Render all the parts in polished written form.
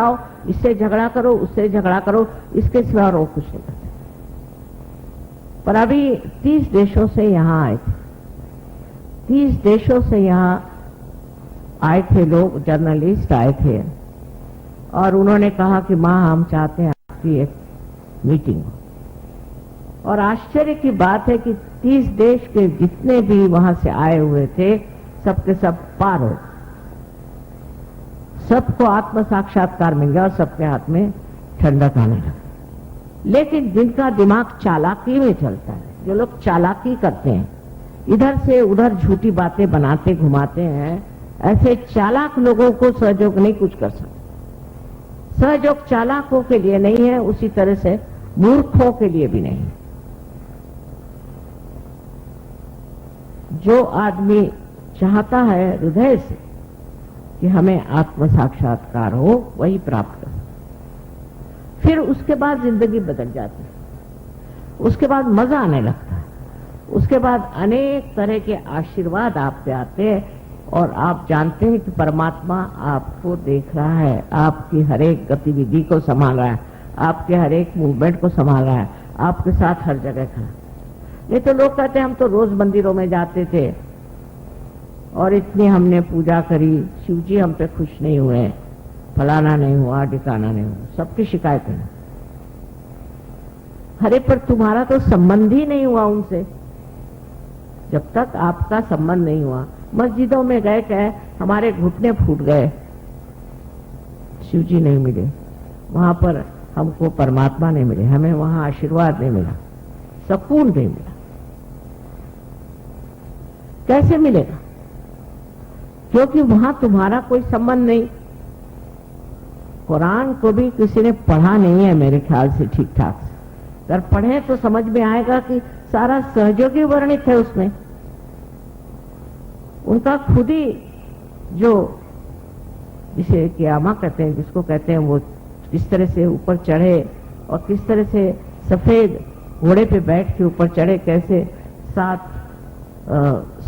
आओ, इससे झगड़ा करो, उससे झगड़ा करो, इसके सिवा और कुछ नहीं करते। पर अभी 30 देशों से यहाँ आए थे, 30 देशों से यहाँ आए थे लोग, जर्नलिस्ट आए थे, और उन्होंने कहा कि माँ हम चाहते हैं आपकी एक मीटिंग हो। और आश्चर्य की बात है कि 30 देश के जितने भी वहां से आए हुए थे सबके सब पार हो, सबको आत्म साक्षात्कार मिल गया और सबके हाथ में ठंडक आने लगा। लेकिन जिनका दिमाग चालाकी में चलता है, जो लोग चालाकी करते हैं, इधर से उधर झूठी बातें बनाते घुमाते हैं, ऐसे चालाक लोगों को सहयोग नहीं कुछ कर सकते। सहयोग चालाकों के लिए नहीं है, उसी तरह से मूर्खों के लिए भी नहीं। जो आदमी चाहता है हृदय से कि हमें आत्म साक्षात्कार हो, वही प्राप्त कर, फिर उसके बाद जिंदगी बदल जाती है, उसके बाद मजा आने लगता है, उसके बाद अनेक तरह के आशीर्वाद आप पे आते हैं और आप जानते हैं कि परमात्मा आपको देख रहा है, आपकी हर एक गतिविधि को संभाल रहा है, आपके हर एक मूवमेंट को संभाल रहा है, आपके साथ हर जगह खड़ा। नहीं तो लोग कहते हैं हम तो रोज मंदिरों में जाते थे और इतनी हमने पूजा करी, शिव जी हम पे खुश नहीं हुए, फलाना नहीं हुआ, ठिकाना नहीं हुआ, सबकी शिकायतें। अरे पर तुम्हारा तो संबंध ही नहीं हुआ उनसे। जब तक आपका संबंध नहीं हुआ, मस्जिदों में गए कहे हमारे घुटने फूट गए, शिव जी नहीं मिले, वहां पर हमको परमात्मा नहीं मिले, हमें वहां आशीर्वाद नहीं मिला, सुकून नहीं मिला। कैसे मिलेगा? क्योंकि वहां तुम्हारा कोई संबंध नहीं। कुरान को भी किसी ने पढ़ा नहीं है मेरे ख्याल से ठीक ठाक से। अगर पढ़े तो समझ में आएगा कि सारा सहयोगी वर्णित है उसमें। उनका खुद ही जो जिसे क़यामा कहते हैं, जिसको कहते हैं, वो किस तरह से ऊपर चढ़े और किस तरह से सफेद घोड़े पे बैठ के ऊपर चढ़े, कैसे 7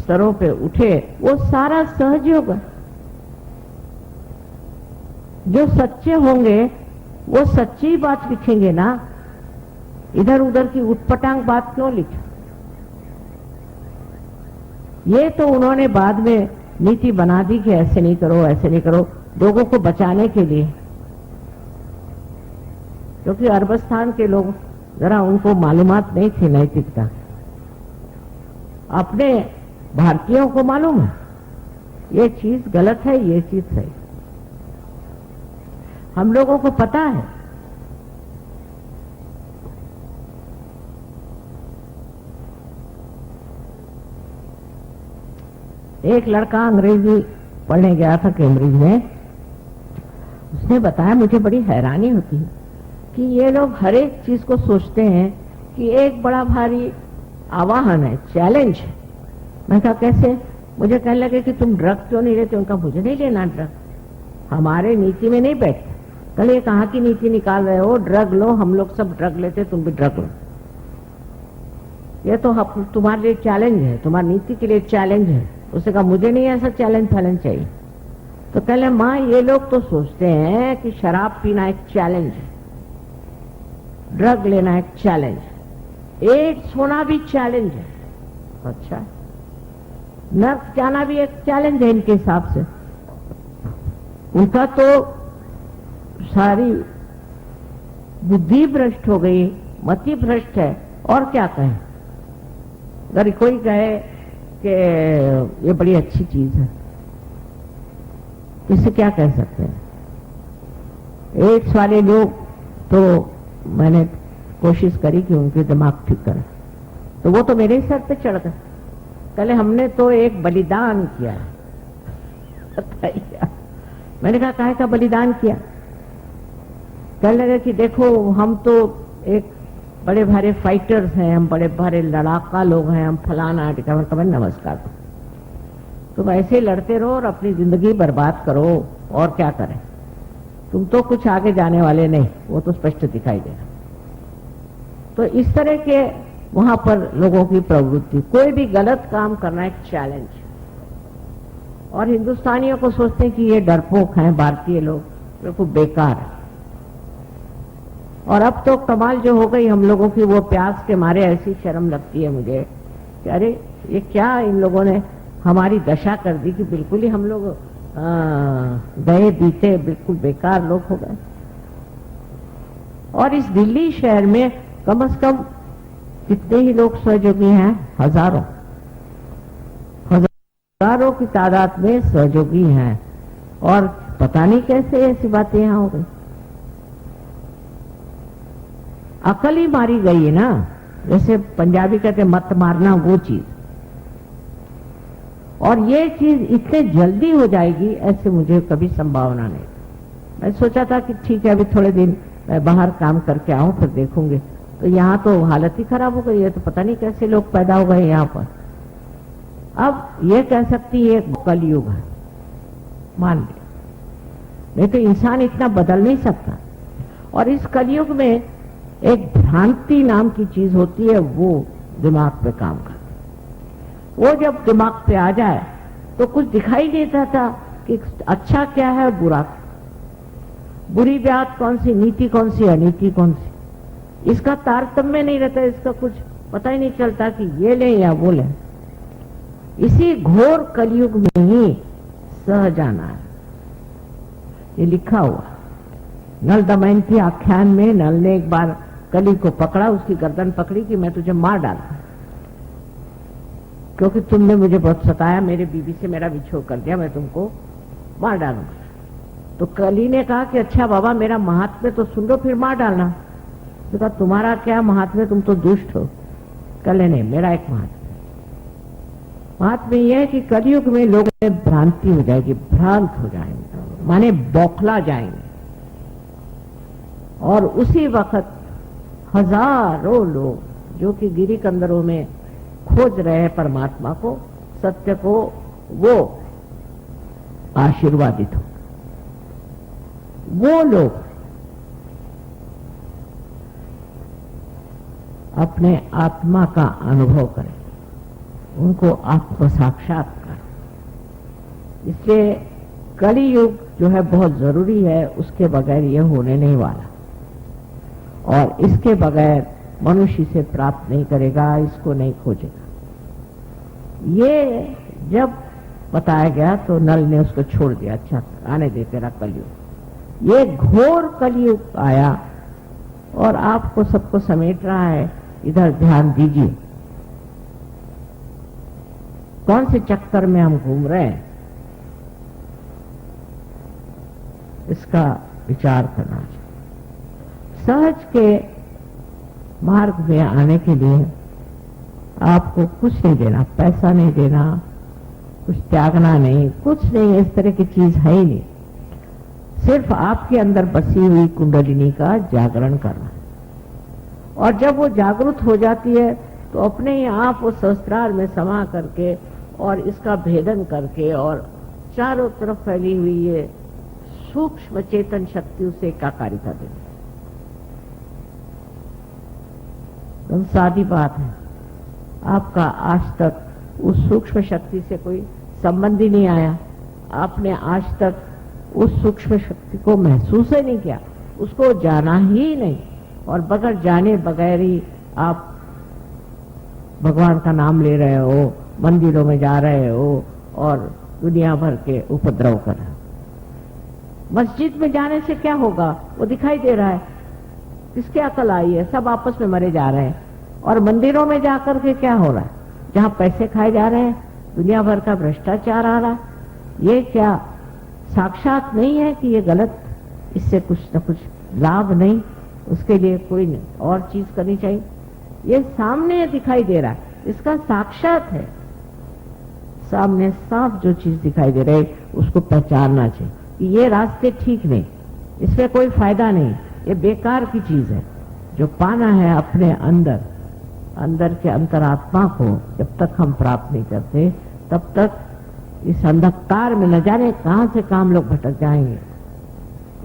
स्तरों पे उठे, वो सारा सहयोग है। जो सच्चे होंगे वो सच्ची बात लिखेंगे ना, इधर उधर की उटपटांग बात क्यों लिखे? ये तो उन्होंने बाद में नीति बना दी कि ऐसे नहीं करो, ऐसे नहीं करो, लोगों को बचाने के लिए। क्योंकि अरबस्तान के लोग जरा उनको मालूमात नहीं थी नैतिकता। अपने भारतीयों को मालूम है ये चीज गलत है, ये चीज सही। हम लोगों को पता है। एक लड़का अंग्रेजी पढ़ने गया था कैम्ब्रिज में, उसने बताया, मुझे बड़ी हैरानी होती है कि ये लोग हर एक चीज को सोचते हैं कि एक बड़ा भारी आवाहन है, चैलेंज है। मैं कहा कैसे? मुझे कहने लगे कि तुम ड्रग क्यों नहीं लेते? उनका मुझे नहीं लेना ड्रग, हमारे नीति में नहीं बैठते। कल ये कहाँ की नीति निकाल रहे हो? ड्रग लो, हम लोग सब ड्रग लेते, तुम भी ड्रग लो। ये तो तुम्हारे लिए चैलेंज है, तुम्हारी नीति के लिए चैलेंज है। उसने कहा मुझे नहीं ऐसा चैलेंज फैलेंज चाहिए। तो कहले माँ ये लोग तो सोचते हैं कि शराब पीना एक चैलेंज है, ड्रग लेना एक चैलेंज है, एड्स होना भी चैलेंज है। अच्छा, नर्क जाना भी एक चैलेंज है इनके हिसाब से। उनका तो सारी बुद्धि भ्रष्ट हो गई, मति भ्रष्ट है। और क्या कहें? अगर कोई कहे कि ये बड़ी अच्छी चीज है, इससे क्या कह सकते हैं? एड्स वाले लोग तो मैंने कोशिश करी कि उनके दिमाग ठीक करें, तो वो तो मेरे सर पे चढ़ गए। पहले हमने तो एक बलिदान किया। मैंने कहा काहे का बलिदान किया? कहने लगे कि देखो हम तो एक बड़े भारे फाइटर्स हैं, हम बड़े भारे लड़ाका लोग हैं, हम फलाना टिका। नमस्कार, तुम ऐसे लड़ते रहो और अपनी जिंदगी बर्बाद करो, और क्या करें? तुम तो कुछ आगे जाने वाले नहीं, वो तो स्पष्ट दिखाई दे रहा। तो इस तरह के वहां पर लोगों की प्रवृत्ति, कोई भी गलत काम करना एक चैलेंज। और हिंदुस्तानियों को सोचते हैं कि ये डरपोक हैं भारतीय लोग, बिल्कुल बेकार है। और अब तो कमाल जो हो गई हम लोगों की, वो प्यास के मारे ऐसी शर्म लगती है मुझे कि अरे ये क्या इन लोगों ने हमारी दशा कर दी कि बिल्कुल ही हम लोग गए बीते बिल्कुल बेकार लोग हो गए। और इस दिल्ली शहर में कम से कम कितने ही लोग सहयोगी हैं, हजारों हजारों की तादाद में सहयोगी हैं। और पता नहीं कैसे ऐसी बातें यहां हो गई। अकल ही मारी गई है ना, जैसे पंजाबी कहते मत मारना, वो चीज। और ये चीज इतने जल्दी हो जाएगी ऐसे मुझे कभी संभावना नहीं। मैं सोचा था कि ठीक है अभी थोड़े दिन मैं बाहर काम करके आऊं फिर देखूंगी, तो यहाँ तो हालत ही खराब हो गई है। तो पता नहीं कैसे लोग पैदा हो गए यहाँ पर। अब ये कह सकती है कलयुग है, मान ले, नहीं तो इंसान इतना बदल नहीं सकता। और इस कलयुग में एक भ्रांति नाम की चीज होती है, वो दिमाग पे काम करती है। वो जब दिमाग पे आ जाए तो कुछ दिखाई देता था कि अच्छा क्या है, बुरा, बुरी बात कौन सी, नीति कौन सी, अनीति कौन सी, इसका तारतम्य नहीं रहता। इसका कुछ पता ही नहीं चलता कि ये ले या वो ले। इसी घोर कलयुग में ही सह जाना है, ये लिखा हुआ। नल दमयंती आख्यान में नल ने एक बार कली को पकड़ा, उसकी गर्दन पकड़ी कि मैं तुझे मार डाला क्योंकि तुमने मुझे बहुत सताया, मेरे बीवी से मेरा विछोह कर दिया, मैं तुमको मार डालूंगा। तो कली ने कहा कि अच्छा बाबा मेरा महात्म्य तो सुन लो फिर मार डालना। तो कहा तुम्हारा क्या महात्म्य, तुम तो दुष्ट हो। कले नहीं, मेरा एक महात्म्य यह है कि कलयुग में लोगों में भ्रांति हो जाएगी, भ्रांत हो जाएंगे, माने बौखला जाएंगे। और उसी वक्त हजारों लोग जो कि गिरी कंदरों में खोज रहे हैं परमात्मा को, सत्य को, वो आशीर्वादित हो। वो लोग अपने आत्मा का अनुभव करें, उनको आत्म साक्षात्कार। इसलिए कली युग जो है बहुत जरूरी है, उसके बगैर यह होने नहीं वाला। और इसके बगैर मनुष्य इसे प्राप्त नहीं करेगा, इसको नहीं खोजेगा। ये जब बताया गया तो नल ने उसको छोड़ दिया, अच्छा आने दे तेरा कलयुग। ये घोर कलयुग आया और आपको सबको समेट रहा है। इधर ध्यान दीजिए, कौन से चक्कर में हम घूम रहे हैं, इसका विचार करना चाहिए। सहज के मार्ग में आने के लिए आपको कुछ नहीं देना, पैसा नहीं देना, कुछ त्यागना नहीं, कुछ नहीं, इस तरह की चीज है ही नहीं। सिर्फ आपके अंदर बसी हुई कुंडलिनी का जागरण करना। और जब वो जागृत हो जाती है तो अपने ही आप वो सहस्त्रार में समा करके और इसका भेदन करके और चारों तरफ फैली हुई ये सूक्ष्म चेतन शक्ति उसे एकाकारिता देती। तो सादी बात है, आपका आज तक उस सूक्ष्म शक्ति से कोई संबंध ही नहीं आया। आपने आज तक उस सूक्ष्म शक्ति को महसूस ही नहीं किया, उसको जाना ही नहीं। और बगैर जाने बगैर ही आप भगवान का नाम ले रहे हो, मंदिरों में जा रहे हो और दुनिया भर के उपद्रव कर रहे हो। मस्जिद में जाने से क्या होगा, वो दिखाई दे रहा है, किसकी अकल आई है, सब आपस में मरे जा रहे हैं। और मंदिरों में जाकर के क्या हो रहा है, जहां पैसे खाए जा रहे हैं, दुनिया भर का भ्रष्टाचार आ रहा है। ये क्या साक्षात नहीं है कि ये गलत, इससे कुछ न कुछ लाभ नहीं, उसके लिए कोई नहीं और चीज करनी चाहिए। ये सामने दिखाई दे रहा है, इसका साक्षात है, सामने साफ जो चीज दिखाई दे रही है उसको पहचानना चाहिए कि ये रास्ते ठीक नहीं, इसमें कोई फायदा नहीं, ये बेकार की चीज है। जो पाना है अपने अंदर, अंदर के अंतरात्मा को जब तक हम प्राप्त नहीं करते तब तक इस अंधकार में न जाने कहां से काम लोग भटक जाएंगे।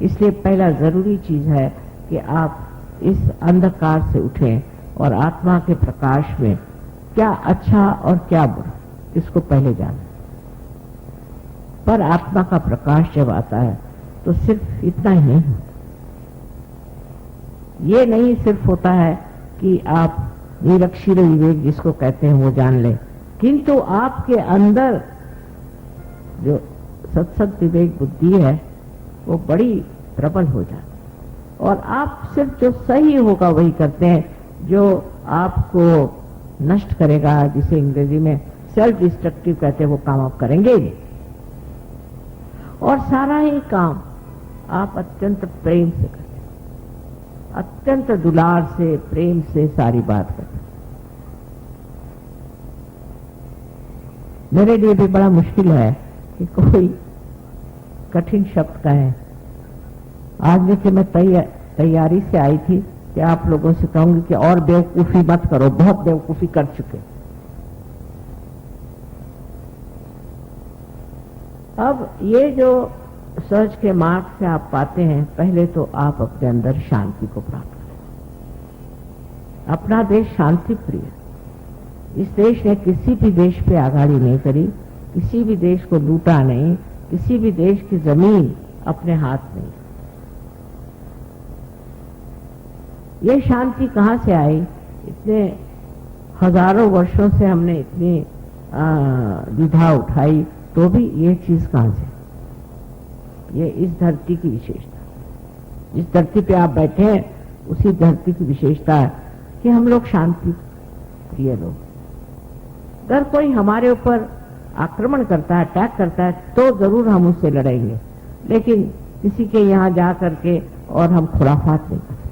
इसलिए पहला जरूरी चीज है कि आप इस अंधकार से उठें और आत्मा के प्रकाश में क्या अच्छा और क्या बुरा, इसको पहले जानें। पर आत्मा का प्रकाश जब आता है तो सिर्फ इतना ही नहीं होता। ये नहीं सिर्फ होता है कि आप निरक्षीर विवेक जिसको कहते हैं वो जान ले, किंतु आपके अंदर जो सत्संग विवेक बुद्धि है वो बड़ी प्रबल हो जाती, और आप सिर्फ जो सही होगा वही करते हैं, जो आपको नष्ट करेगा, जिसे अंग्रेजी में सेल्फ डिस्ट्रक्टिव कहते हैं, वो काम आप करेंगे ही नहीं। और सारा ही काम आप अत्यंत प्रेम से करते हैं, अत्यंत दुलार से, प्रेम से सारी बात करते हैं। मेरे लिए भी बड़ा मुश्किल है कि कोई कठिन शब्द कहे। आज देखिए मैं तैयारी से आई थी कि आप लोगों से कहूंगी कि और बेवकूफी मत करो, बहुत बेवकूफी कर चुके। अब ये जो सर्च के मार्ग से आप पाते हैं, पहले तो आप अपने अंदर शांति को प्राप्त करें। अपना देश शांति प्रिय, इस देश ने किसी भी देश पे आगाड़ी नहीं करी, किसी भी देश को लूटा नहीं, किसी भी देश की जमीन अपने हाथ नहीं। ये शांति कहां से आई? इतने हजारों वर्षों से हमने इतनी विधा उठाई, तो भी ये चीज कहां से? ये इस धरती की विशेषता, जिस धरती पे आप बैठे हैं उसी धरती की विशेषता है कि हम लोग शांति प्रिय लोग। अगर कोई हमारे ऊपर आक्रमण करता है, अटैक करता है, तो जरूर हम उससे लड़ेंगे, लेकिन किसी के यहां जा करके और हम खुराफात नहीं करते।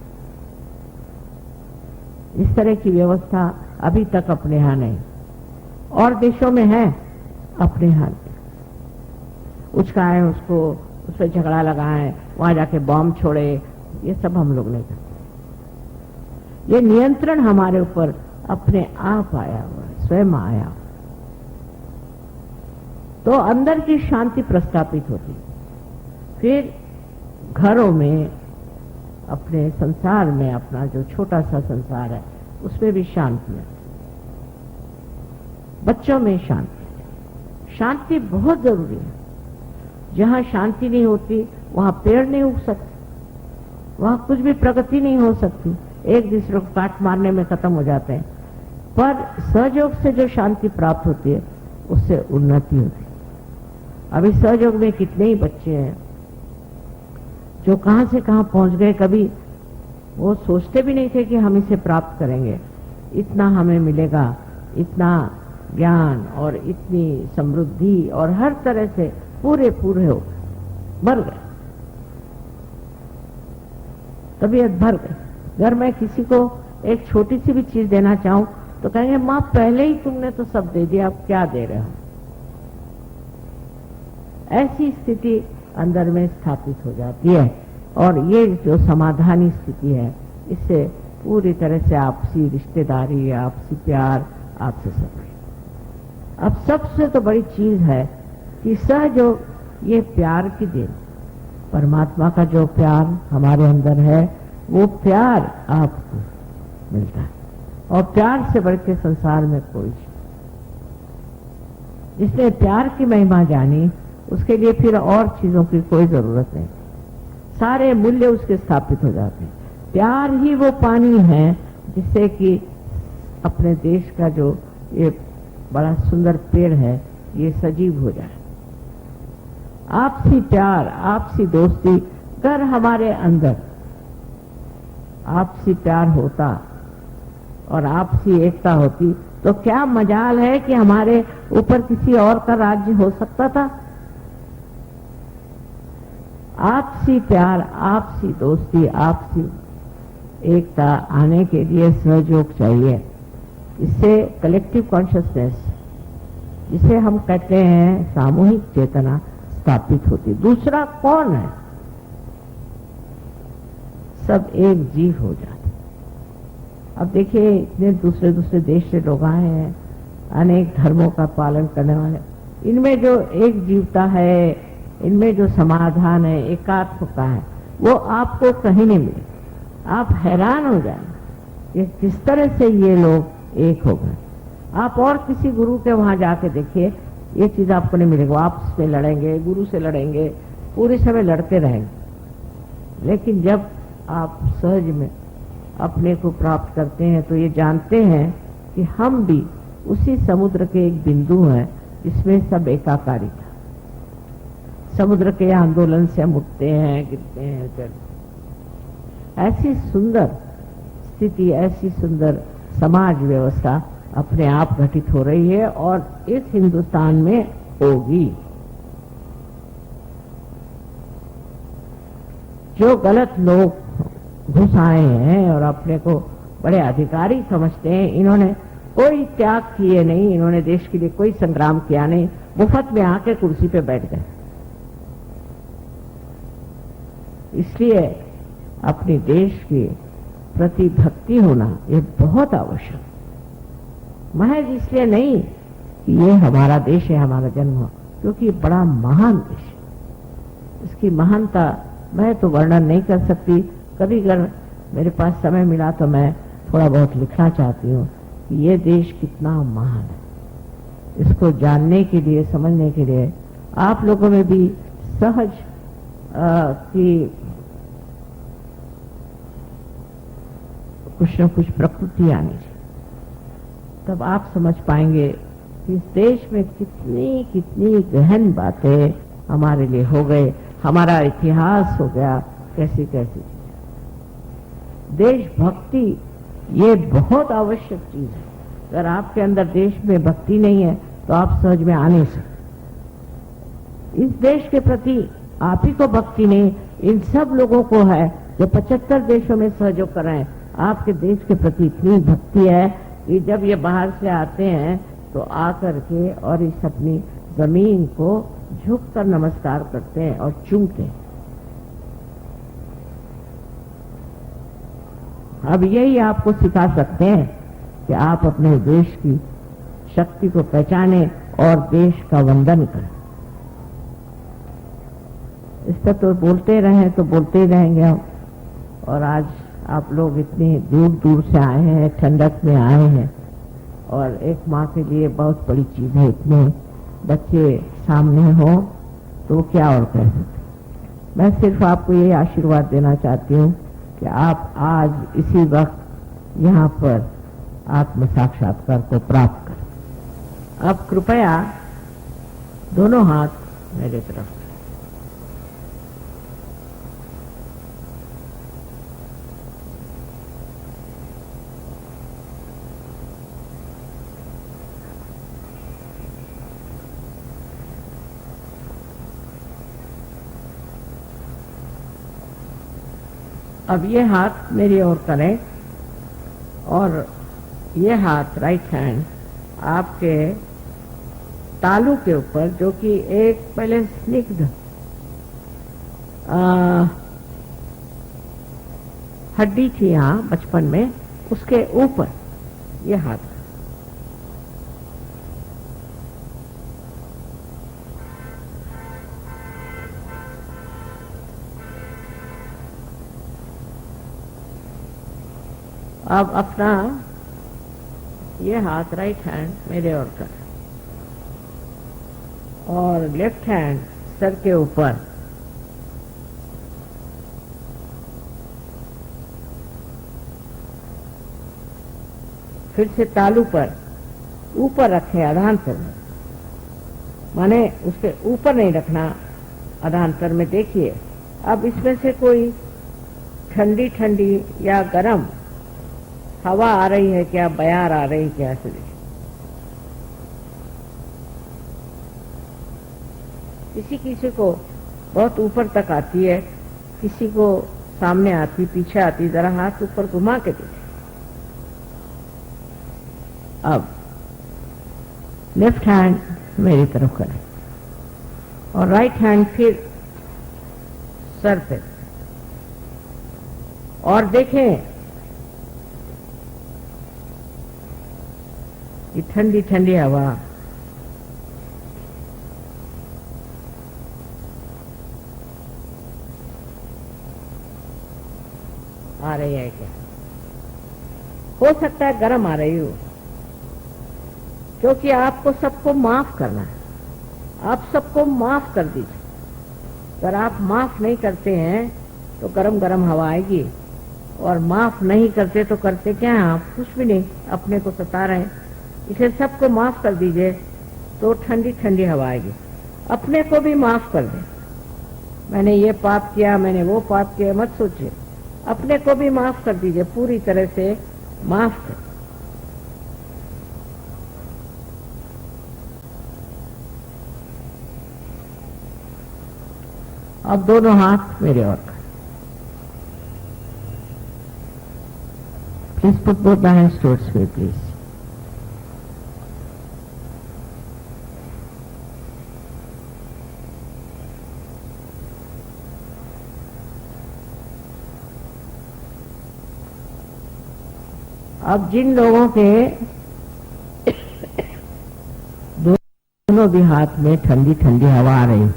इस तरह की व्यवस्था अभी तक अपने यहां नहीं, और देशों में है, अपने यहां उचकाए उसको, उस पर झगड़ा लगाए, वहां जाके बॉम्ब छोड़े, ये सब हम लोग नहीं करते। ये नियंत्रण हमारे ऊपर अपने आप आया हुआ है, स्वयं आया। तो अंदर की शांति प्रस्थापित होती, फिर घरों में, अपने संसार में, अपना जो छोटा सा संसार है उसमें भी शांति है। बच्चों में शांति, शांति बहुत जरूरी है। जहां शांति नहीं होती वहां पेड़ नहीं उग सकते, वहां कुछ भी प्रगति नहीं हो सकती, एक दूसरे को काट मारने में खत्म हो जाते हैं। पर सहयोग से जो शांति प्राप्त होती है उससे उन्नति होती है। अभी सहयोग में कितने ही बच्चे हैं जो कहां से कहां पहुंच गए, कभी वो सोचते भी नहीं थे कि हम इसे प्राप्त करेंगे, इतना हमें मिलेगा, इतना ज्ञान और इतनी समृद्धि, और हर तरह से पूरे हो भर गए, तबीयत भर गई। अगर मैं किसी को एक छोटी सी भी चीज देना चाहूं तो कहेंगे मां पहले ही तुमने तो सब दे दिया, अब क्या दे रहे हो। ऐसी स्थिति अंदर में स्थापित हो जाती है, और ये जो समाधानी स्थिति है, इससे पूरी तरह से आपसी रिश्तेदारी, आपसी प्यार, आपसे सब। अब सबसे तो बड़ी चीज है कि सहयोग ये प्यार की देन, परमात्मा का जो प्यार हमारे अंदर है वो प्यार आपको मिलता है, और प्यार से बढ़ के संसार में कोई। जिसने प्यार की महिमा जानी उसके लिए फिर और चीजों की कोई जरूरत नहीं, सारे मूल्य उसके स्थापित हो जाते हैं। प्यार ही वो पानी है जिससे कि अपने देश का जो ये बड़ा सुंदर पेड़ है ये सजीव हो जाए। आपसी प्यार, आपसी दोस्ती, अगर हमारे अंदर आपसी प्यार होता और आपसी एकता होती तो क्या मजाल है कि हमारे ऊपर किसी और का राज्य हो सकता था। आपसी प्यार, आपसी दोस्ती, आपसी एकता आने के लिए सहयोग चाहिए। इससे कलेक्टिव कॉन्शियसनेस, जिसे हम कहते हैं सामूहिक चेतना, स्थापित होती। दूसरा कौन है? सब एक जीव हो जाते। अब देखिए इतने दूसरे दूसरे देश से लोग आए हैं, अनेक धर्मों का पालन करने वाले, इनमें जो एक जीवता है, इनमें जो समाधान है, एकात्मता है, वो आपको कहीं नहीं मिले। आप हैरान हो जाएंगे कि किस तरह से ये लोग एक हो गए। आप और किसी गुरु के वहां जाके देखिए, ये चीज आपको नहीं मिलेगी। आपस में लड़ेंगे, गुरु से लड़ेंगे, पूरे समय लड़ते रहेंगे। लेकिन जब आप सहज में अपने को प्राप्त करते हैं तो ये जानते हैं कि हम भी उसी समुद्र के एक बिंदु हैं जिसमें सब एकाकारी था। समुद्र के आंदोलन से हम उठते हैं, गिरते हैं, चलते। ऐसी सुंदर स्थिति, ऐसी सुंदर समाज व्यवस्था अपने आप घटित हो रही है और इस हिंदुस्तान में होगी। जो गलत लोग घुस आए हैं और अपने को बड़े अधिकारी समझते हैं, इन्होंने कोई त्याग किए नहीं, इन्होंने देश के लिए कोई संग्राम किया नहीं, मुफ्त में आके कुर्सी पे बैठ गए। इसलिए अपने देश के प्रति भक्ति होना ये बहुत आवश्यक, महज इसलिए नहीं कि ये हमारा देश है, हमारा जन्म, क्योंकि ये बड़ा महान देश है। इसकी महानता मैं तो वर्णन नहीं कर सकती। कभी अगर मेरे पास समय मिला तो मैं थोड़ा बहुत लिखना चाहती हूँ कि ये देश कितना महान है। इसको जानने के लिए, समझने के लिए आप लोगों में भी सहज की कुछ न कुछ प्रकृति आनी चाहिए, तब आप समझ पाएंगे कि इस देश में कितनी कितनी गहन बातें हमारे लिए हो गए, हमारा इतिहास हो गया, कैसी कैसी चीजें। देशभक्ति ये बहुत आवश्यक चीज है। अगर आपके अंदर देश में भक्ति नहीं है तो आप सहज में आ नहीं सकते। इस देश के प्रति आप ही को भक्ति नहीं, इन सब लोगों को है जो 75 देशों में सहयोग कर रहे हैं। आपके देश के प्रति इतनी भक्ति है कि जब ये बाहर से आते हैं तो आकर के और इस अपनी जमीन को झुककर नमस्कार करते हैं और चूमते हैं। अब यही आपको सिखा सकते हैं कि आप अपने देश की शक्ति को पहचाने और देश का वंदन करें। इस पर तो बोलते रहे तो बोलते ही रहेंगे हम। और आज आप लोग इतने दूर दूर से आए हैं, ठंडक में आए हैं, और एक माँ के लिए बहुत बड़ी चीज है। इतने बच्चे सामने हो तो क्या और कह सकते। मैं सिर्फ आपको ये आशीर्वाद देना चाहती हूँ कि आप आज इसी वक्त यहाँ पर आत्म साक्षात्कार को प्राप्त करें। अब कृपया दोनों हाथ मेरे तरफ। अब ये हाथ मेरी ओर करें और ये हाथ राइट हैंड आपके तालू के ऊपर, जो कि एक पहले स्निग्ध हड्डी थी यहाँ बचपन में, उसके ऊपर ये हाथ। अब अपना ये हाथ राइट हैंड मेरे ओर कर और लेफ्ट हैंड सर के ऊपर। फिर से तालू पर ऊपर रखे अधांतर में, माने उसके ऊपर नहीं रखना, अधांतर में। देखिए अब इसमें से कोई ठंडी ठंडी या गर्म हवा आ रही है क्या, बयार आ रही क्या, ऐसे देखिए। किसी किसी को बहुत ऊपर तक आती है, किसी को सामने आती, पीछे आती। जरा हाथ ऊपर घुमा के देखिए। अब लेफ्ट हैंड मेरी तरफ करें और राइट हैंड फिर सर पे, और देखें ये ठंडी ठंडी हवा आ रही है क्या। हो सकता है गर्म आ रही हो, क्योंकि आपको सबको माफ करना है। आप सबको माफ कर दीजिए। अगर आप माफ नहीं करते हैं तो गरम गरम हवा आएगी, और माफ नहीं करते तो करते क्या हैं आप? कुछ भी नहीं, अपने को सता रहे हैं। इसे सबको माफ कर दीजिए तो ठंडी ठंडी हवा आएगी। अपने को भी माफ कर दें। मैंने ये पाप किया, मैंने वो पाप किया मत सोचिए, अपने को भी माफ कर दीजिए, पूरी तरह से माफ कर। अब दोनों हाथ मेरे ओर करें। Please put both the hands towards me please. अब जिन लोगों के दोनों भी हाथ में ठंडी ठंडी हवा आ रही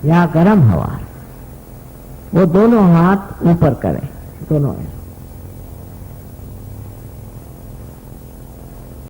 या गर्म हवा, वो दोनों हाथ ऊपर करें, दोनों ऐसे।